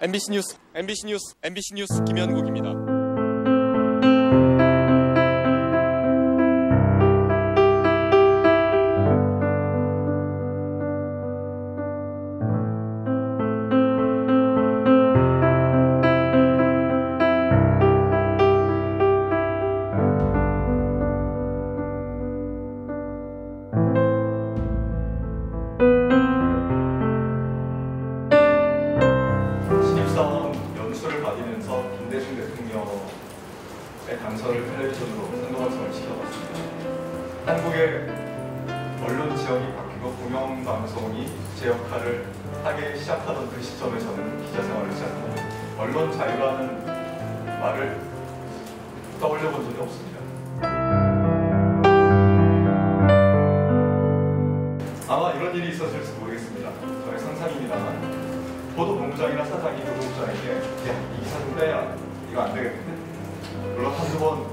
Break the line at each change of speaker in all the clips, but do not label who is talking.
MBC 뉴스 김현국입니다.
연수를 받으면서 김대중 대통령의 당선을 텔레비전으로 생동방송을 시켜봤습니다. 한국의 언론 지형이 바뀌고 공영방송이 제 역할을 하기 시작하던 그 시점에 저는 기자 생활을 시작합니다. 언론 자유라는 말을 떠올려 본 적이 없습니다. 아마 이런 일이 있었을지 모르겠습니다. 저의 상상입니다만 보도본부장이나 사장이 보도국장에게 이 기사 좀 빼야 이거 안 되겠는데? 물론 한두 번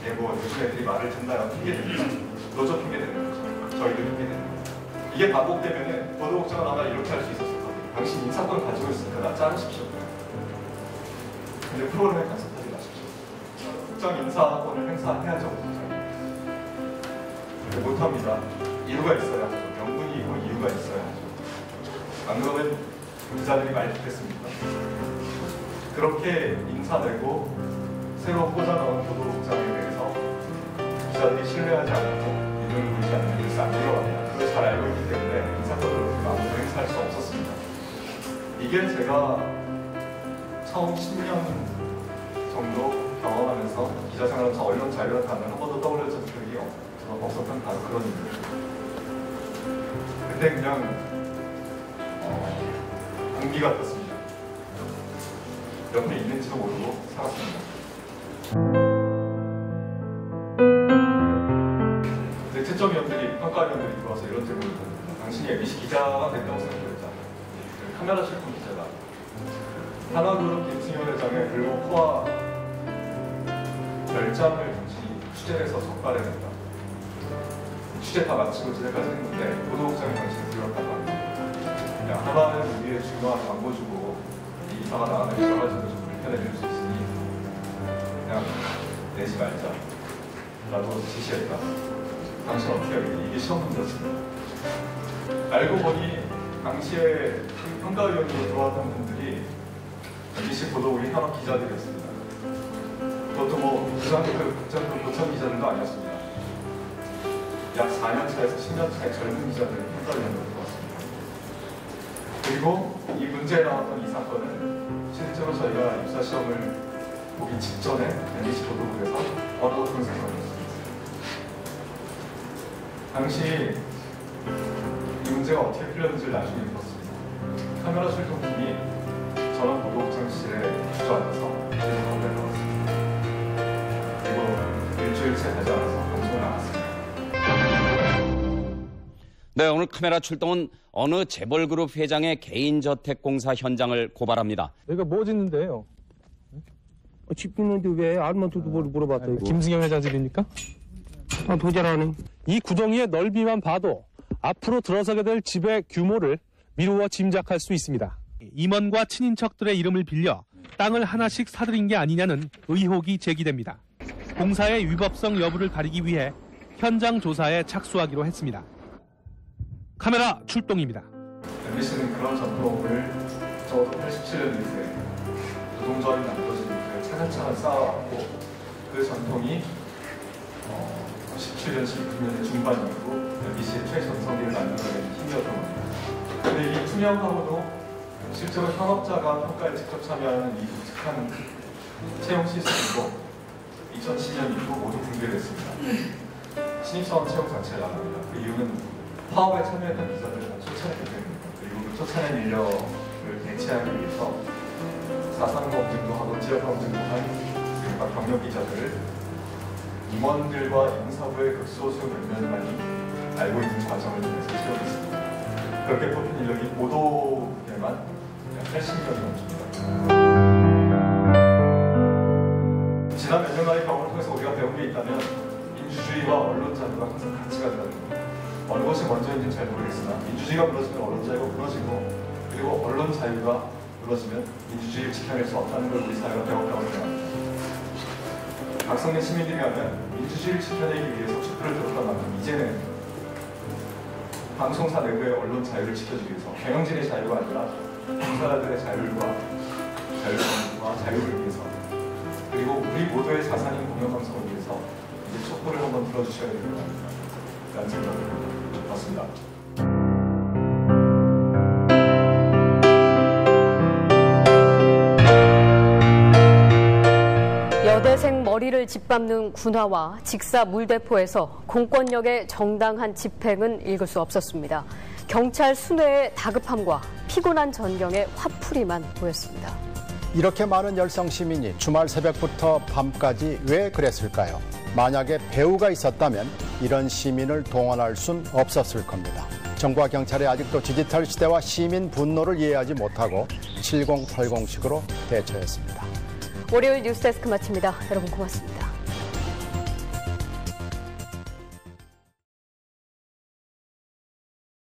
요즘 애들이 말을 듣나요? 핑계됩니다. 노조 핑계되는 거죠. 저희도 핑계됩니다. 이게 반복되면 보도국장은 아마 이렇게 할 수 있었을 겁니다. 당신 인사권을 가지고 있으니까 나 자르십시오. 근데 프로그램에 간섭하지 마십시오. 국장 인사권을 행사해야죠. 근데 못합니다. 이유가 있어야 하죠. 명분이 있고 이유가 있어야 하죠. 안 그러면 기자들이 많이 듣겠습니까? 그렇게 인사되고 새로 꽂아넣은 보도국장에 대해서 기자들이 신뢰하지 않고 믿음을 보이지 않는 일을 안 일어납니다. 그걸 잘 알고 있기 때문에 인사권을 아무도 행사할 수 없었습니다. 이게 제가 처음 10년 정도 경험하면서 기자 생활하면서 언론 자유라는 단어를 한 번도 떠올렸던 적이 없었던 바로 그런 일입니다. 근데 그냥 공기 같았습니다. 옆에 있는지도 모르고 살았습니다. 근데 채점위원들이, 평가위원들이 들어와서 이런 질문을 던집니다. 당신이 MBC 기자가 됐다고 생각했잖아요. 카메라 실권 기자가. 하나그룹 김승현 회장의 글로 포화 별장을 당신이 취재를 해서 적발해냈다. 취재 다 마치고 집에까지 했는데 보도국장이 당신을 불렀다고 합니다. 하나는 우리의 중요한 광고주고 이 이사가 나가면 여러 가지로 좀 불편해질 수 있으니 그냥 내지 말자 라고 지시했다. 당신 어떻게 하겠니? 이게 시험 문제였습니다. 알고 보니 당시에 평가위원으로 들어왔던 분들이 MBC 보도국의 현업 기자들이었습니다. 그것도 뭐 고참 기자들도 아니었습니다. 약 4년 차에서 10년 차의 젊은 기자들이 평가위원으로 들어왔습니다. 그리고 이 문제에 나왔던 이 사건은 실제로 저희가 입사 시험을 보기 직전에 MBC 보도국에서 얻어둔 사건이었습니다. 당시 이 문제가 어떻게 풀렸는지를 나중에 들었습니다. 카메라 출동팀이 전원 보도국장실에 주저앉아서 진행을 해봤습니다. 그리고 일주일째 되지 않아서 방송을 나갔습니다.
네, 오늘 카메라 출동은 어느 재벌그룹 회장의 개인저택공사 현장을 고발합니다.
여기가 뭐 짓는데요?
집 짓는데 왜 알만토도 물어봤다 이거.
김승현 회장 집입니까?
더 잘하네.
이 구덩이의 넓이만 봐도 앞으로 들어서게 될 집의 규모를 미루어 짐작할 수 있습니다. 임원과 친인척들의 이름을 빌려 땅을 하나씩 사들인 게 아니냐는 의혹이 제기됩니다. 공사의 위법성 여부를 가리기 위해 현장 조사에 착수하기로 했습니다. 카메라 출동입니다.
MBC는 그런 전통을 적어도 87년 이후에 노동조합이 만들어진 이후에 차근차근 쌓아왔고 그 전통이 17년, 19년의 중반 이후 MBC의 최전성기를 만들어낸 힘이었던 겁니다. 그런데 이 투명하고도 실제로 현업자가 평가에 직접 참여하는 이 독특한 채용 시스템도 2010년 이후 모두 붕괴됐습니다. 신입사원 채용 자체를 안 합니다. 그 이유는 파업에 참여했던 기자들을 쫓아내기 때문입니다. 그리고 그 쫓아낸 인력을 대체하기 위해서 4.3 검증도 하고 지역 검증도 한 경력 기자들을 임원들과 인사부의 극소수 몇몇만이 알고 있는 과정을 통해서 채우겠습니다. 그렇게 뽑힌 인력이 보도에만 80명이 넘습니다. 지난 몇 년간의 경험을 통해서 우리가 배운 게 있다면 민주주의와 언론 자유가 항상 같이 간다는 겁니다. 어느 것이 먼저인지는 잘 모르겠으나 민주주의가 무너지면 언론 자유가 무너지고 그리고 언론 자유가 무너지면 민주주의를 지켜낼 수 없다는 걸 우리 사회가 배웠다고 생각합니다. 박성민 시민들이 하면 민주주의를 지켜내기 위해서 촛불을 들었던 만큼 이제는 방송사 내부의 언론 자유를 지켜주기 위해서 경영진의 자유가 아니라 종사자들의 자율과 자유를 위해서 그리고 우리 모두의 자산인 공영방송을 위해서 이제 촛불을 한번 들어주셔야 될 것 같다. 라는 생각을 받습니다.
여대생 머리를 짓밟는 군화와 직사 물대포에서 공권력의 정당한 집행은 읽을 수 없었습니다. 경찰 순회의 다급함과 피곤한 전경의 화풀이만 보였습니다.
이렇게 많은 열성 시민이 주말 새벽부터 밤까지 왜 그랬을까요? 만약에 배우가 있었다면 이런 시민을 동원할 순 없었을 겁니다. 정부와 경찰이 아직도 디지털 시대와 시민 분노를 이해하지 못하고 7080식으로 대처했습니다.
월요일 뉴스데스크 마칩니다. 여러분 고맙습니다.